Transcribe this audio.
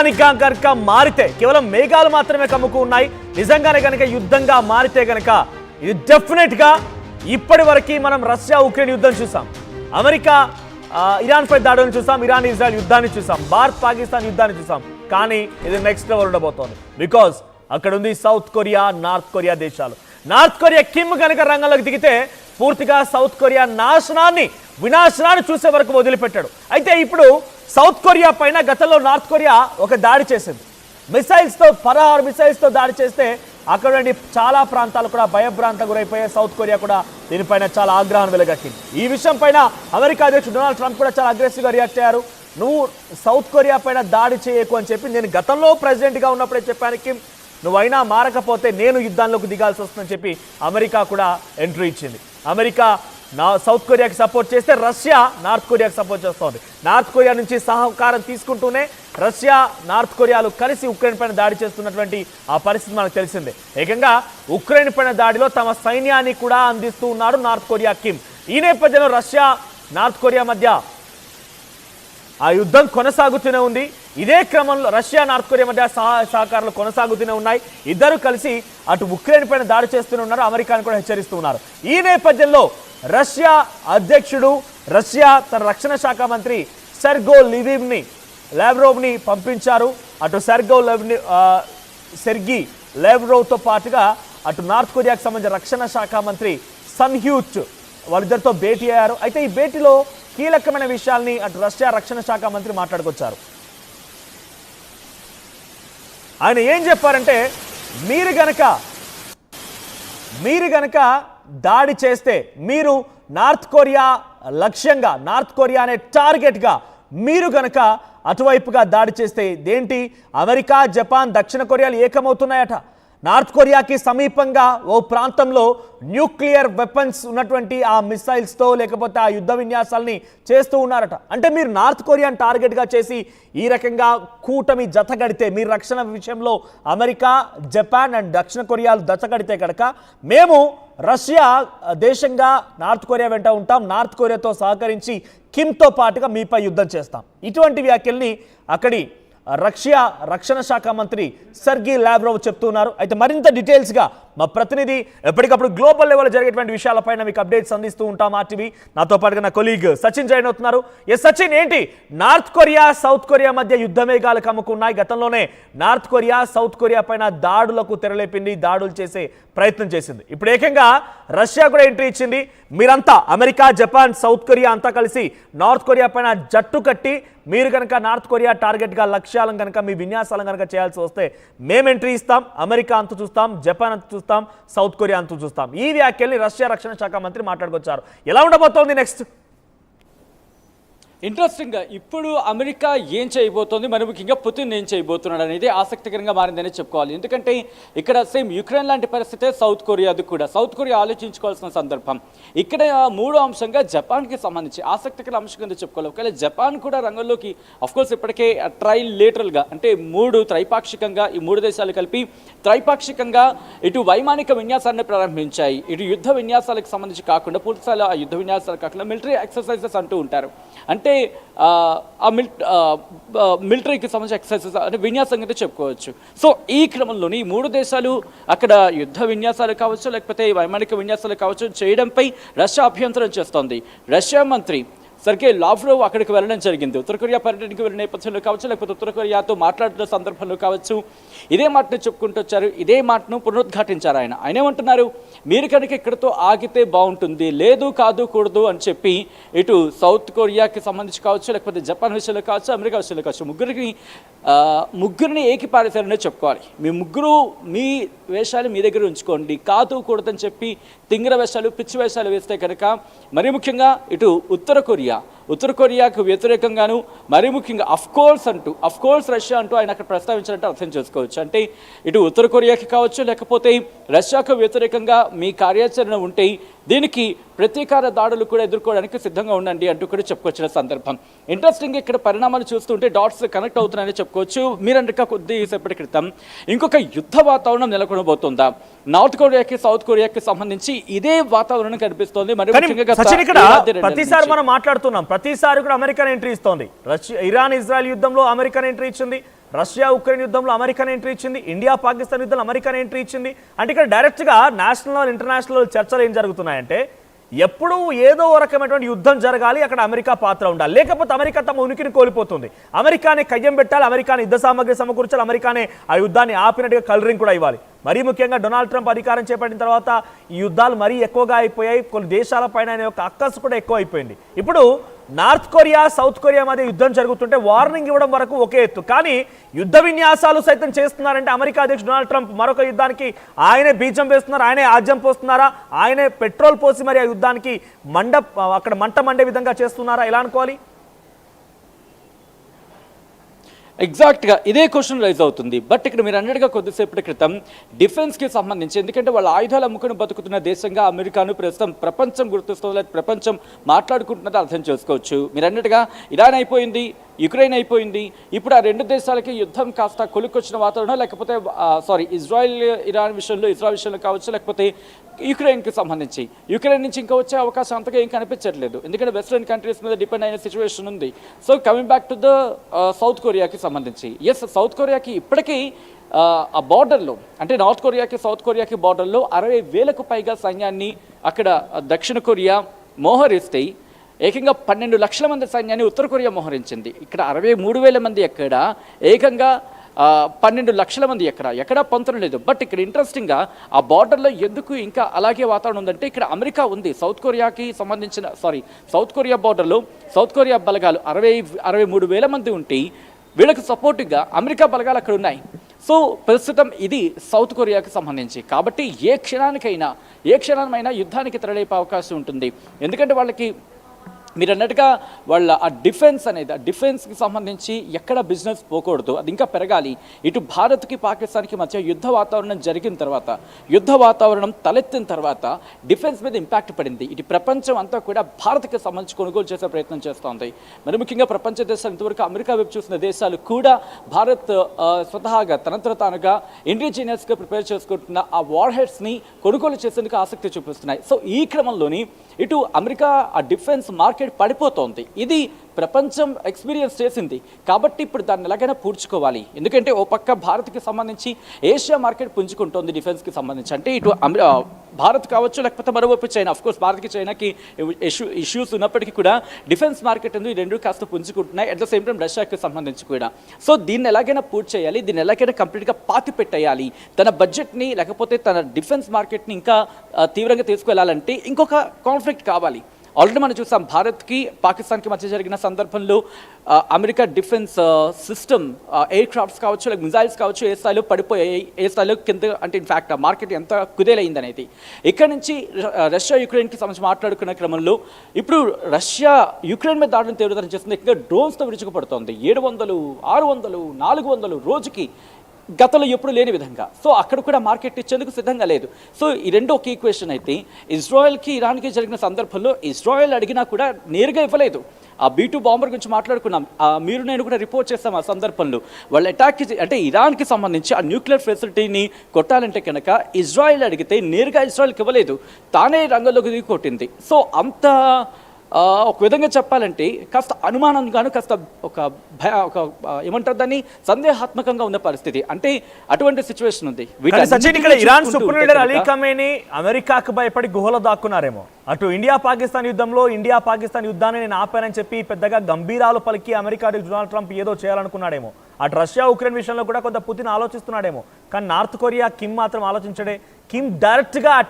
కనుక మారితే కేవలం మేఘాలు మాత్రమే కమ్ముకు ఉన్నాయి. నిజంగానే కనుక యుద్ధంగా మారితే కనుక ఇది డెఫినెట్ గా ఇప్పటి వరకు మనం రష్యా ఉక్రెయిన్ యుద్ధం చూసాం, అమెరికా ఇరాన్ పై దాడులను చూసాం, ఇరాన్ ఇజ్రాయెల్ యుద్ధాన్ని చూసాం, భారత్ పాకిస్తాన్ యుద్ధాన్ని చూసాం. కానీ ఇది నెక్స్ట్ లెవెల్ ఉండబోతోంది. బికాజ్ అక్కడ ఉంది సౌత్ కొరియా, నార్త్ కొరియా దేశాలు. నార్త్ కొరియా కిమ్ కనుక రంగంలోకి దిగితే పూర్తిగా సౌత్ కొరియా వినాశనాన్ని చూసే వరకు వదిలిపెట్టాడు. అయితే ఇప్పుడు సౌత్ కొరియా పైన గతంలో నార్త్ కొరియా ఒక దాడి చేసింది, మిసైల్స్తో 16 మిసైల్స్తో దాడి చేస్తే అక్కడ చాలా ప్రాంతాలు కూడా భయభ్రాంత గురైపోయాయి. సౌత్ కొరియా కూడా దీనిపైన చాలా ఆగ్రహం వెలగక్కింది. ఈ విషయం పైన అమెరికా అధ్యక్షుడు డొనాల్డ్ ట్రంప్ కూడా చాలా అగ్రెసివ్గా రియాక్ట్ అయ్యారు. నువ్వు సౌత్ కొరియా పైన దాడి చేయకు అని చెప్పి నేను గతంలో ప్రెసిడెంట్గా ఉన్నప్పుడే చెప్పాను, కిమ్ నువ్వైనా మారకపోతే నేను యుద్ధాల్లోకి దిగాల్సి వస్తుందని చెప్పి అమెరికా కూడా ఎంట్రీ ఇచ్చింది. అమెరికా సౌత్ కొరియాకి సపోర్ట్ చేస్తే రష్యా నార్త్ కొరియాకి సపోర్ట్ చేస్తోంది. నార్త్ కొరియా నుంచి సహకారం తీసుకుంటూనే రష్యా నార్త్ కొరియాలు కలిసి ఉక్రెయిన్ పైన దాడి చేస్తున్నటువంటి ఆ పరిస్థితి మనకు తెలిసిందే. ఏకంగా ఉక్రెయిన్ పైన దాడిలో తమ సైన్యాన్ని కూడా అందిస్తూ ఉన్నారు నార్త్ కొరియా కిమ్. ఈ నేపథ్యంలో రష్యా నార్త్ కొరియా మధ్య ఆ యుద్ధం కొనసాగుతూనే ఉంది. ఇదే క్రమంలో రష్యా నార్త్ కొరియా మధ్య సహకారాలు కొనసాగుతూనే ఉన్నాయి. ఇద్దరు కలిసి అటు ఉక్రెయిన్ పైన దాడి చేస్తూనే ఉన్నారు, అమెరికాను కూడా హెచ్చరిస్తూ ఉన్నారు. ఈ నేపథ్యంలో రష్యా అధ్యక్షుడు రష్యా తన రక్షణ శాఖ మంత్రి లావ్రోవ్ని పంపించారు. అటు సెర్గీ లావ్రోవ్తో పాటుగా అటు నార్త్ కొరియాకు సంబంధించిన రక్షణ శాఖ మంత్రి సన్ హ్యూచ్ వాళ్ళిద్దరితో భేటీ అయ్యారు. అయితే ఈ భేటీలో కీలకమైన విషయాల్ని అటు రష్యా రక్షణ శాఖ మంత్రి మాట్లాడుకొచ్చారు. ఆయన ఏం చెప్పారంటే మీరు గనక దాడి చేస్తే, మీరు నార్త్ కొరియా లక్ష్యంగా, నార్త్ కొరియా అనే టార్గెట్గా మీరు గనక అటువైపుగా దాడి చేస్తే ఇదేంటి అమెరికా, జపాన్, దక్షిణ కొరియాలు ఏకమవుతున్నాయట. నార్త్ కొరియాకి సమీపంగా ఓ ప్రాంతంలో న్యూక్లియర్ వెపన్స్ ఉన్నటువంటి ఆ మిసైల్స్తో లేకపోతే ఆ యుద్ధ విన్యాసాలని చేస్తూ ఉన్నారట. అంటే మీరు నార్త్ కొరియాని టార్గెట్గా చేసి ఈ రకంగా కూటమి జతగడితే, మీరు రక్షణ విషయంలో అమెరికా, జపాన్ అండ్ దక్షిణ కొరియాలు జతగడితే కనుక మేము రష్యా దేశంగా నార్త్ కొరియా వెంట ఉంటాం, నార్త్ కొరియాతో సహకరించి కిమ్తో పాటుగా మీపై యుద్ధం చేస్తాం. ఇటువంటి వ్యాఖ్యల్ని అక్కడి రక్షణ శాఖ మంత్రి సెర్గీ లావ్రోవ్ చెప్తున్నారు. అయితే మరింత డీటెయిల్స్గా మా ప్రతినిధి ఎప్పటికప్పుడు గ్లోబల్ లెవెల్లో జరిగేటువంటి విషయాలపైన మీకు అప్డేట్స్ అందిస్తూ ఉంటాం ఆర్టీవీ. నాతో పాటుగా నా కొలీగ్ సచిన్ జాయిన్ అవుతున్నారు. సచిన్, ఏంటి నార్త్ కొరియా సౌత్ కొరియా మధ్య యుద్ధ మేఘాలు కమ్ముకున్నాయి. గతంలోనే నార్త్ కొరియా సౌత్ కొరియా పైన దాడులకు తెరలేపింది, దాడులు చేసే ప్రయత్నం చేసింది. ఇప్పుడు ఏకంగా రష్యా కూడా ఎంట్రీ ఇచ్చింది. మీరంతా అమెరికా, జపాన్, సౌత్ కొరియా అంతా కలిసి నార్త్ కొరియా పైన జట్టు కట్టి మీరు కనుక నార్త్ కొరియా టార్గెట్గా లక్ష్యాలను కనుక మీ విన్యాసాలను కనుక చేయాల్సి వస్తే మేము ఎంట్రీ ఇస్తాం, అమెరికా అంతు చూస్తాం, జపాన్ అంతు చూస్తాం, సౌత్ కొరియా అంతు చూస్తాం. ఈ వ్యాఖ్యల్ని రష్యా రక్షణ శాఖ మంత్రి మాట్లాడుకొచ్చారు. ఎలా ఉండబోతోంది నెక్స్ట్? ఇంట్రెస్టింగ్గా ఇప్పుడు అమెరికా ఏం చేయబోతోంది, మరి ముఖ్యంగా పుతిన్ ఏం చేయబోతున్నాడు అనేది ఆసక్తికరంగా మారిందని చెప్పుకోవాలి. ఎందుకంటే ఇక్కడ సేమ్ యుక్రెయిన్ లాంటి పరిస్థితే సౌత్ కొరియాది కూడా. సౌత్ కొరియా ఆలోచించుకోవాల్సిన సందర్భం. ఇక్కడ మూడో అంశంగా జపాన్కి సంబంధించి ఆసక్తికర అంశం కింద చెప్పుకోవాలి. ఒకవేళ జపాన్ కూడా రంగంలోకి అఫ్కోర్స్ ఇప్పటికే ట్రైలేటరల్గా అంటే త్రైపాక్షికంగా ఈ మూడు దేశాలు కలిపి త్రైపాక్షికంగా ఇటు వైమానిక విన్యాసాన్ని ప్రారంభించాయి. ఇటు యుద్ధ విన్యాసాలకు సంబంధించి కాకుండా పూర్తిస్థాయిలో ఆ యుద్ధ విన్యాసాలు కాకుండా మిలిటరీ ఎక్సర్సైజెస్ అంటూ ఉంటారు. అంటే మిలిటరీకి సంబంధించిన ఎక్సర్సైజెస్ అంటే విన్యాసం కింద చెప్పుకోవచ్చు. సో ఈ క్రమంలోని ఈ మూడు దేశాలు అక్కడ యుద్ధ విన్యాసాలు కావచ్చు, లేకపోతే వైమానిక విన్యాసాలు కావచ్చు చేయడంపై రష్యా అభ్యంతరం చేస్తోంది. రష్యా మంత్రి సెర్గీ లావ్రోవ్ అక్కడికి వెళ్ళడం జరిగింది. ఉత్తర కొరియా పర్యటనకి వెళ్ళిన నేపథ్యంలో కావచ్చు, లేకపోతే ఉత్తర కొరియాతో మాట్లాడుతున్న సందర్భంలో కావచ్చు, ఇదే మాటను చెప్పుకుంటూ వచ్చారు, ఇదే మాటను పునరుద్ఘాటించారు. ఆయన ఏమంటున్నారు, మీరు కనుక ఇక్కడతో ఆగితే బాగుంటుంది, లేదు కాదు కూడదు అని చెప్పి ఇటు సౌత్ కొరియాకి సంబంధించి కావచ్చు, లేకపోతే జపాన్ విషయంలో కావచ్చు, అమెరికా విషయంలో కావచ్చు ముగ్గురిని ఏకిపారేశారనే చెప్పుకోవాలి. మీ ముగ్గురు మీ వేషాలు మీ దగ్గర ఉంచుకోండి, కాదు కూడదని చెప్పి తింగర వేషాలు, పిచ్చి వేషాలు వేస్తే కనుక మరీ ముఖ్యంగా ఇటు ఉత్తర కొరియాకు వ్యతిరేకంగాను మరీ ముఖ్యంగా అఫ్కోర్స్ రష్యా అంటూ ఆయన అక్కడ ప్రస్తావించినట్టు అర్థం చేసుకోవచ్చు. అంటే ఇటు ఉత్తర కొరియాకి కావచ్చు, లేకపోతే రష్యాకు వ్యతిరేకంగా మీ కార్యాచరణ ఉంటే దీనికి ప్రతీకార దాడులు కూడా ఎదుర్కోవడానికి సిద్ధంగా ఉండండి అంటూ కూడా చెప్పుకొచ్చిన సందర్భం. ఇంట్రెస్టింగ్ ఇక్కడ పరిణామాలు చూస్తుంటే డాట్స్ కనెక్ట్ అవుతున్నాయని చెప్పుకోవచ్చు. మీరంటే కొద్దిసేపటి క్రితం ఇంకొక యుద్ధ వాతావరణం నెలకొనబోతుందా నార్త్ కొరియాకి సౌత్ కొరియాకి సంబంధించి? ఇదే వాతావరణం కనిపిస్తోంది. మరి ప్రతిసారి మనం మాట్లాడుతున్నాం, ప్రతిసారి కూడా అమెరికా ఎంట్రీ ఇస్తోంది. ఇరాన్ ఇజ్రాయెల్ యుద్ధంలో అమెరికా ఎంట్రీ ఇచ్చింది, రష్యా ఉక్రెయిన్ యుద్ధంలో అమెరికానే ఎంట్రీ ఇచ్చింది, ఇండియా పాకిస్తాన్ యుద్ధంలో అమెరికానే ఎంట్రీ ఇచ్చింది. అంటే ఇక్కడ డైరెక్ట్గా నేషనల్ ఇంటర్నేషనల్ చర్చలు ఏం జరుగుతున్నాయంటే ఎప్పుడూ ఏదో రకమైనటువంటి యుద్ధం జరగాలి, అక్కడ అమెరికా పాత్ర ఉండాలి, లేకపోతే అమెరికా తమ ఉనికిని కోల్పోతుంది. అమెరికానే కయ్యం పెట్టాలి, అమెరికానే యుద్ధ సామగ్రి సమకూర్చాలి, అమెరికానే ఆ యుద్ధాన్ని ఆపినట్టుగా కలరింగ్ కూడా ఇవ్వాలి. మరీ ముఖ్యంగా డొనాల్డ్ ట్రంప్ అధికారం చేపట్టిన తర్వాత ఈ యుద్ధాలు మరీ ఎక్కువగా అయిపోయాయి, కొన్ని దేశాల పైన అనే ఒక అక్కసు కూడా ఎక్కువ అయిపోయింది. ఇప్పుడు నార్త్ కొరియా సౌత్ కొరియా మధ్య యుద్ధం జరుగుతుంటే వార్నింగ్ ఇవ్వడం వరకు ఒకే ఎత్తు, కానీ యుద్ధ విన్యాసాలు సైతం చేస్తున్నారంటే అమెరికా అధ్యక్షుడు డొనాల్డ్ ట్రంప్ మరొక యుద్ధానికి ఆయనే బీజం వేస్తున్నారు, ఆయనే ఆజ్యం పోస్తున్నారా, ఆయనే పెట్రోల్ పోసి మరి ఆ యుద్ధానికి అక్కడ మంట మండే విధంగా చేస్తున్నారా, ఎలా అనుకోవాలి? ఎగ్జాక్ట్గా ఇదే క్వశ్చన్ రైజ్ అవుతుంది. బట్ ఇక్కడ మీరు అన్నట్టుగా కొద్దిసేపటి క్రితం డిఫెన్స్కి సంబంధించి, ఎందుకంటే వాళ్ళ ఆయుధాలు అమ్ముకుని బతుకుతున్న దేశంగా అమెరికాను ప్రస్తుతం ప్రపంచం గుర్తిస్తుంది, లేదా ప్రపంచం మాట్లాడుకుంటున్నది అర్థం చేసుకోవచ్చు. మీరు అన్నట్టుగా ఇరాన్ అయిపోయింది, యుక్రెయిన్ అయిపోయింది, ఇప్పుడు ఆ రెండు దేశాలకి యుద్ధం కాస్త కొలుకొచ్చిన వాతావరణం, లేకపోతే ఇజ్రాయెల్ ఇరాన్ విషయంలో, ఇజ్రాయెల్ విషయంలో కావచ్చు, లేకపోతే యుక్రెయిన్కి సంబంధించి యుక్రెయిన్ నుంచి ఇంకా వచ్చే అవకాశం అంతగా ఏం కనిపించట్లేదు, ఎందుకంటే వెస్ట్రన్ కంట్రీస్ మీద డిపెండ్ అయిన సిచ్యువేషన్ ఉంది. So coming back to the south కొరియాకి సంబంధించి, ఎస్ సౌత్ కొరియాకి ఇప్పటికీ ఆ బార్డర్లో, అంటే నార్త్ కొరియాకి సౌత్ కొరియాకి బార్డర్లో 60,000కు పైగా సైన్యాన్ని అక్కడ దక్షిణ కొరియా మోహరిస్తే, ఏకంగా 12 లక్షల మంది సైన్యాన్ని ఉత్తర కొరియా మోహరించింది. ఇక్కడ 63,000 మంది ఎక్కడ, ఏకంగా 12 లక్షల మంది ఎక్కడ పొంతన లేదు. బట్ ఇక్కడ ఇంట్రెస్టింగ్గా ఆ బార్డర్లో ఎందుకు ఇంకా అలాగే వాతావరణం ఉందంటే, ఇక్కడ అమెరికా ఉంది. సౌత్ కొరియాకి సంబంధించిన సౌత్ కొరియా బార్డర్లో సౌత్ కొరియా బలగాలు 63,000 మంది ఉంటే, వీళ్ళకి సపోర్టివ్గా అమెరికా బలగాలు అక్కడ ఉన్నాయి. సో ప్రస్తుతం ఇది సౌత్ కొరియాకి సంబంధించి, కాబట్టి ఏ క్షణమైనా యుద్ధానికి తెరలేపే అవకాశం ఉంటుంది. ఎందుకంటే వాళ్ళకి మీరు అన్నట్టుగా వాళ్ళ ఆ డిఫెన్స్కి సంబంధించి ఎక్కడ బిజినెస్ పోకూడదు, అది ఇంకా పెరగాలి. ఇటు భారత్కి పాకిస్తాన్కి మధ్య యుద్ధ వాతావరణం జరిగిన తర్వాత, యుద్ధ వాతావరణం తలెత్తిన తర్వాత డిఫెన్స్ మీద ఇంపాక్ట్ పడింది. ఇటు ప్రపంచం అంతా కూడా భారత్కి సంబంధించి కొనుగోలు చేసే ప్రయత్నం చేస్తోంది. మరి ముఖ్యంగా ప్రపంచ దేశాలు ఇంతవరకు అమెరికా వైపు చూసిన దేశాలు కూడా భారత్ స్వతహాగా తనంతట తానుగా ఇండిజినియస్గా ప్రిపేర్ చేసుకుంటున్న ఆ వార్ హెడ్స్ని కొనుగోలు చేసేందుకు ఆసక్తి చూపిస్తున్నాయి. సో ఈ క్రమంలోని ఇటు అమెరికా ఆ డిఫెన్స్ మార్కెట్ పడిపోతోంది. ఇది ప్రపంచం ఎక్స్పీరియన్స్ చేసింది, కాబట్టి ఇప్పుడు దాన్ని ఎలాగైనా పూడ్చుకోవాలి. ఎందుకంటే ఓ పక్క భారత్కి సంబంధించి ఏషియా మార్కెట్ పుంజుకుంటోంది డిఫెన్స్కి సంబంధించి, అంటే ఇటు భారత్ కావచ్చు, లేకపోతే మరోవైపు చైనా. అఫ్కోర్స్ భారత్కి చైనాకి ఇష్యూస్ ఉన్నప్పటికీ కూడా డిఫెన్స్ మార్కెట్ ఉంది, ఈ రెండు కాస్త పుంజుకుంటున్నాయి. అట్ ద సేమ్ టైం రష్యాకి సంబంధించి కూడా. సో దీన్ని ఎలాగైనా పూర్తి చేయాలి, దీన్ని ఎలాగైనా కంప్లీట్గా పాతి పెట్టేయాలి. తన బడ్జెట్ని, లేకపోతే తన డిఫెన్స్ మార్కెట్ని ఇంకా తీవ్రంగా తీసుకువెళ్ళాలంటే ఇంకొక కాన్ఫ్లిక్ట్ కావాలి. ఆల్రెడీ మనం చూసాం, భారత్కి పాకిస్తాన్కి మధ్య జరిగిన సందర్భంలో America defence system, air crafts కావచ్చు, లేక మిజైల్స్ కావచ్చు, ఏ స్థాయిలో పడిపోయాయి, ఏ స్థాయిలో కింద, అంటే ఇన్ఫ్యాక్ట్ ఆ మార్కెట్ ఎంత కుదేలైంది అనేది. ఇక్కడ నుంచి రష్యా యుక్రెయిన్కి సంబంధించి మాట్లాడుకున్న క్రమంలో ఇప్పుడు రష్యా యుక్రెయిన్ మీద దాడులను తీవ్రతరం చేస్తుంది. ఎక్కువగా డ్రోన్స్తో విరుచుకుపడుతోంది. 700, 600, 400 రోజుకి, గతంలో ఎప్పుడు లేని విధంగా. సో అక్కడ కూడా మార్కెట్ ఇచ్చేందుకు సిద్ధంగా లేదు. సో ఈ రెండు ఒక ఈక్వేషన్ అయితే, ఇజ్రాయెల్కి ఇరాన్కి జరిగిన సందర్భంలో ఇజ్రాయెల్ అడిగినా కూడా నేరుగా ఇవ్వలేదు. ఆ B-2 బాంబర్ గురించి మాట్లాడుకున్నాం, మీరు నేను కూడా రిపోర్ట్ చేస్తాం. ఆ సందర్భంలో వాళ్ళు అటాక్, అంటే ఇరాన్కి సంబంధించి ఆ న్యూక్లియర్ ఫెసిలిటీని కొట్టాలంటే కనుక ఇజ్రాయెల్ అడిగితే నేరుగా ఇజ్రాయెల్కి ఇవ్వలేదు, తానే రంగంలోకి దిగి కొట్టింది. సో అంత ఒక విధంగా చెప్పాలంటే కాస్త అనుమానంగాను, కాస్త ఒక ఏమంటారు దాన్ని, సందేహాత్మకంగా ఉన్న పరిస్థితి. అంటే అటువంటి సిచ్యువేషన్ ఉంది. సచిన్, ఇక్కడ Iran supreme leader Ali Khamenei అమెరికాకు భయపడి గుహలో దాక్కున్నారేమో. అటు ఇండియా పాకిస్తాన్ యుద్ధాన్ని నేను ఆపానని చెప్పి పెద్దగా గంభీరాలు పలికి అమెరికా డొనాల్డ్ ట్రంప్ ఏదో చేయాలనుకున్నాడేమో. అటు రష్యా ఉక్రెయిన్ విషయంలో కూడా కొంత పుతిన్ ఆలోచిస్తున్నాడేమో. కానీ నార్త్ కొరియా కిమ్ మాత్రం ఆలోచించడే. కిమ్ డైరెక్ట్గా అటాక్